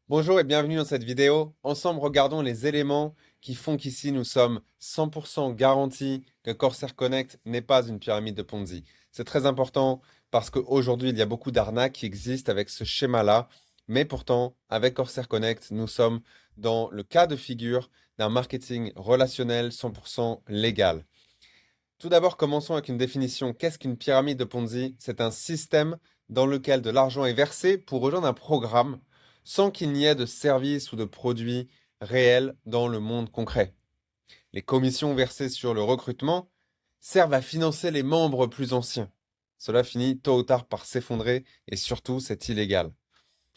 Bonjour et bienvenue dans cette vidéo. Ensemble, regardons les éléments qui font qu'ici nous sommes 100% garantis que Corsair Connect n'est pas une pyramide de Ponzi. C'est très important parce qu'aujourd'hui, il y a beaucoup d'arnaques qui existent avec ce schéma-là. Mais pourtant, avec Corsair Connect, nous sommes dans le cas de figure d'un marketing relationnel 100% légal. Tout d'abord, commençons avec une définition. Qu'est-ce qu'une pyramide de Ponzi? C'est un système dans lequel de l'argent est versé pour rejoindre un programme sans qu'il n'y ait de services ou de produits réels dans le monde concret. Les commissions versées sur le recrutement servent à financer les membres plus anciens. Cela finit tôt ou tard par s'effondrer et surtout c'est illégal.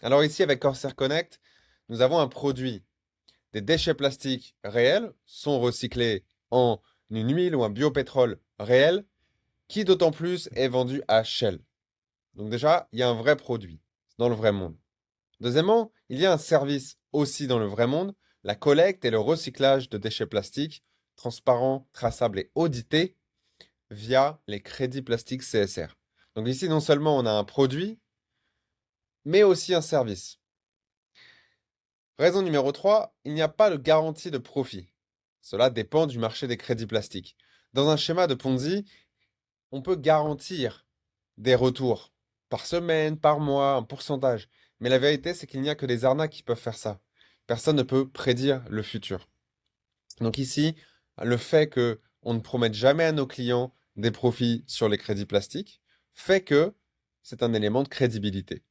Alors ici avec Corsair Connect, nous avons un produit. Des déchets plastiques réels sont recyclés en une huile ou un biopétrole réel qui d'autant plus est vendu à Shell. Donc déjà, il y a un vrai produit dans le vrai monde. Deuxièmement, il y a un service aussi dans le vrai monde, la collecte et le recyclage de déchets plastiques transparents, traçables et audités via les crédits plastiques CSR. Donc ici, non seulement on a un produit, mais aussi un service. Raison numéro 3, il n'y a pas de garantie de profit. Cela dépend du marché des crédits plastiques. Dans un schéma de Ponzi, on peut garantir des retours par semaine, par mois, un pourcentage. Mais la vérité, c'est qu'il n'y a que des arnaques qui peuvent faire ça. Personne ne peut prédire le futur. Donc ici, le fait que on ne promette jamais à nos clients des profits sur les crédits plastiques fait que c'est un élément de crédibilité.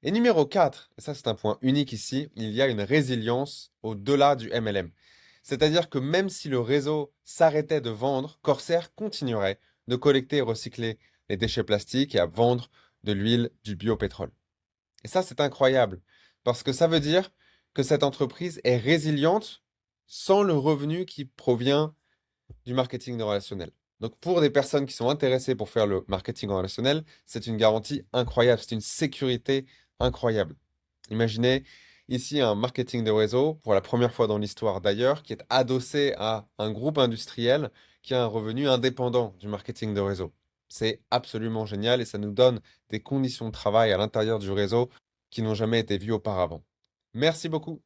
Et numéro 4, et ça c'est un point unique ici, il y a une résilience au-delà du MLM. C'est-à-dire que même si le réseau s'arrêtait de vendre, Corsair continuerait de collecter et recycler les déchets plastiques et à vendre de l'huile, du biopétrole. Et ça c'est incroyable, parce que ça veut dire que cette entreprise est résiliente sans le revenu qui provient du marketing de relationnel. Donc pour des personnes qui sont intéressées pour faire le marketing en relationnel, c'est une garantie incroyable, c'est une sécurité incroyable. Imaginez ici un marketing de réseau, pour la première fois dans l'histoire d'ailleurs, qui est adossé à un groupe industriel qui a un revenu indépendant du marketing de réseau. C'est absolument génial et ça nous donne des conditions de travail à l'intérieur du réseau qui n'ont jamais été vues auparavant. Merci beaucoup.